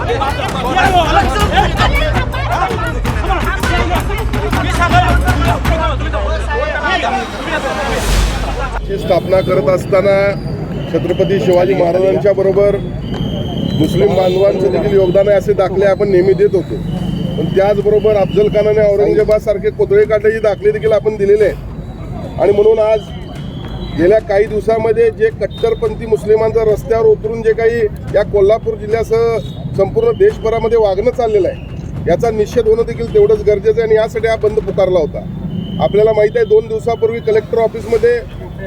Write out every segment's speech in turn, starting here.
ची स्थापना करत असताना छत्रपती शिवाजी महाराजांच्या बरोबर मुस्लिम बांधवांचं देखील योगदान आहे असे दाखले आपण नेहमी देत होतो. पण त्याचबरोबर अफजल खानाने औरंगजेबाद सारखे कोतळे काढल्याचे दाखले देखील आपण दिलेले आहेत. आणि म्हणून आज गेल्या काही दिवसामध्ये जे कट्टरपंथी मुस्लिमांचा रस्त्यावर उतरून जे काही या कोल्हापूर जिल्ह्यासह संपूर्ण देशभरामध्ये वागणं चाललेलं आहे याचा निषेध होणं देखील तेवढंच गरजेचं आहे. आणि यासाठी हा बंद पुकारला होता. आपल्याला माहिती आहे 2 दिवसापूर्वी कलेक्टर ऑफिसमध्ये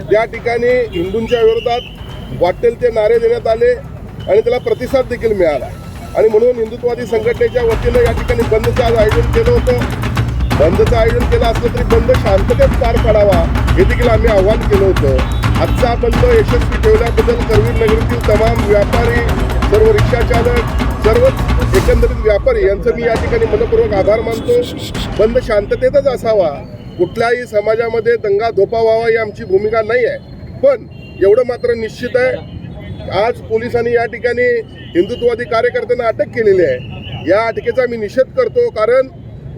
त्या ठिकाणी हिंदूंच्या विरोधात वाटेल ते नारे देण्यात आले आणि त्याला प्रतिसाद देखील मिळाला. आणि म्हणून हिंदुत्ववादी संघटनेच्या वतीनं या ठिकाणी बंदचं आज आयोजन केलं होतं. बंदचं आयोजन केलं असलं तरी बंद शांततेत पार पाडावा हे देखील आम्ही आव्हान केलं होतं. आजचा बंद यशस्वी ठेवल्याबद्दल करवीर नगरीतील तमाम व्यापारी, सर्व रिक्षाचालक, सर्वच एकंदरीत व्यापारी यांचं मी या ठिकाणी मनपूर्वक आभार मानतो. बंद शांततेतच असावा, कुठल्याही समाजामध्ये दंगा धोपा व्हावा ही आमची भूमिका नाही आहे. पण एवढं मात्र निश्चित आहे, आज पोलिसांनी या ठिकाणी हिंदुत्ववादी कार्यकर्त्यांना अटक केलेली आहे. या अटकेचा मी निषेध करतो. कारण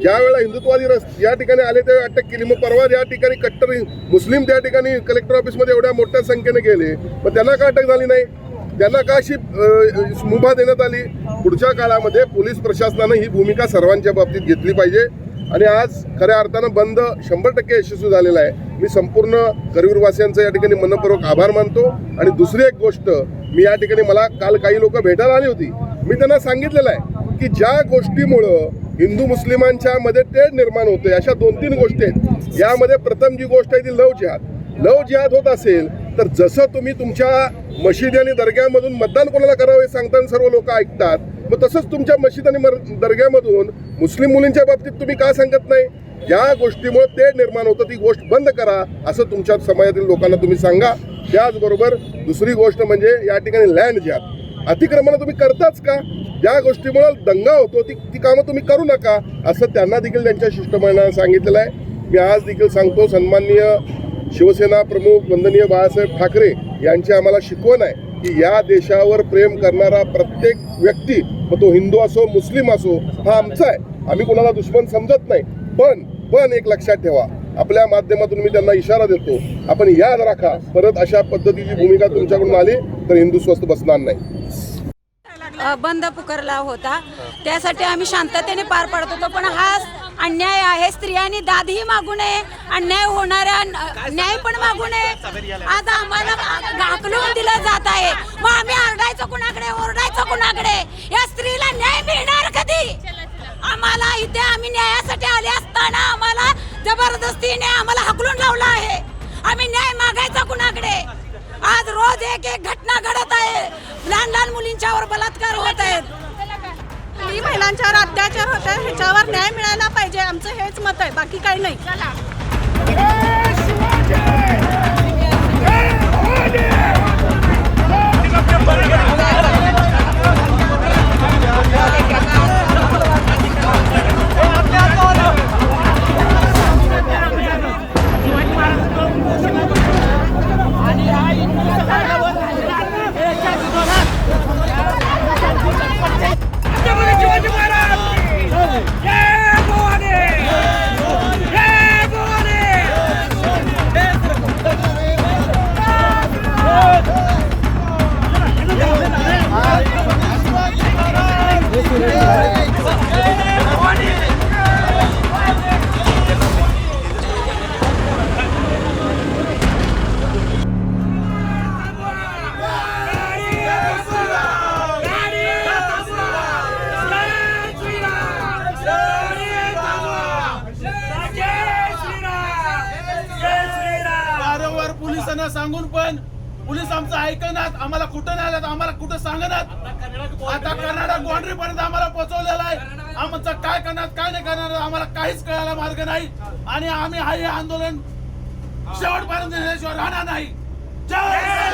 ज्या वेळेला हिंदुत्ववादी या ठिकाणी आले त्यावेळी अटक केली. मग परवा या ठिकाणी कट्टर मुस्लिम त्या ठिकाणी कलेक्टर ऑफिसमध्ये एवढ्या मोठ्या संख्येने गेले, मग त्यांना का अटक झाली नाही? त्यांना का अशी मुभा देण्यात आली? पुढच्या काळामध्ये पोलीस प्रशासनानं ही भूमिका सर्वांच्या बाबतीत घेतली पाहिजे. आणि आज खऱ्या अर्थानं बंद 100% यशस्वी झालेला आहे. मी संपूर्ण करवीरवासियांचं या ठिकाणी मनपूर्वक आभार मानतो. आणि दुसरी एक गोष्ट, मी या ठिकाणी मला काल काही लोक भेटायला आली होती. मी त्यांना सांगितलेलं आहे की ज्या गोष्टीमुळं हिंदू मुस्लिमांच्या मध्ये तेढ निर्माण होते अशा 2-3 गोष्टी आहेत. यामध्ये प्रथम जी गोष्ट आहे ती लव जिहाद. लव जिहाद होत असेल तर जसं तुम्ही तुमच्या मशिदी आणि दर्ग्यामधून मतदान कोणाला करावं हे सांगताना सर्व लोक ऐकतात, मग तसंच तुमच्या मशीद आणि दर्ग्यामधून मुस्लिम मुलींच्या बाबतीत तुम्ही का सांगत नाही? ज्या गोष्टीमुळे तेढ निर्माण होतं ती गोष्ट बंद करा असं तुमच्या समाजातील लोकांना तुम्ही सांगा. त्याचबरोबर दुसरी गोष्ट म्हणजे या ठिकाणी लँड जिहाद, अतिक्रमण तुम्ही करताच का? ज्या गोष्टीमुळे दंगा होतो ती कामं तुम्ही करू नका असं त्यांना देखील त्यांच्या शिष्टमंडळाने सांगितलेलं आहे. मी आज देखील सांगतो, सन्माननीय शिवसेना प्रमुख वंदनीय बाळासाहेब ठाकरे यांची आम्हाला शिकवण आहे की या देशावर प्रेम करणारा प्रत्येक व्यक्ती, मग तो हिंदू असो मुस्लिम असो, हा आमचा आहे. आम्ही कोणाला दुश्मन समजत नाही. पण एक लक्षात ठेवा, आपल्या माध्यमातून मी त्यांना इशारा देतो, आपण याद राखा, परत अशा पद्धतीची भूमिका तुमच्याकडून आली तर हिंदू स्वस्थ बसणार नाही. बंद पुकारला होता, त्यासाठी आम्ही शांततेने पार पाडत होतो. पण हा अन्याय आहे. स्त्रियांनी दादही मागू नये, अन्याय होणाऱ्या न्याय पण मागू नये. आज आम्हाला हाकलून दिलं जात आहे. मग आम्ही आरडायचं कुणाकडे, ओरडायचं कुणाकडे? या स्त्रीला न्याय मिळणार कधी? आम्हाला इथे आम्ही न्यायासाठी आले असताना आम्हाला जबरदस्तीने आम्हाला हाकलून लावलं आहे. आम्ही न्याय मागायचा कुणाकडे? आज रोज एक घटना घडत आहे. लहान मुलींच्यावर बलात्कार होत आहेत, महिलांच्यावर अत्याचार होत आहे. ह्याच्यावर न्याय मिळायला पाहिजे, आमचं हेच मत आहे, बाकी काही नाही. पोलिसांना सांगून पण पोलीस आमचं ऐकनात, आम्हाला कुठं नाही आल्यात, आम्हाला कुठं सांगनात. आता कर्नाटक बाउंड्री पर्यंत आम्हाला पोहोचवलेला आहे. आमचं काय करणार काय नाही करणार आम्हाला काहीच कळायला मार्ग नाही. आणि आम्ही हे आंदोलन शेवटपर्यंत राहणार नाही. जय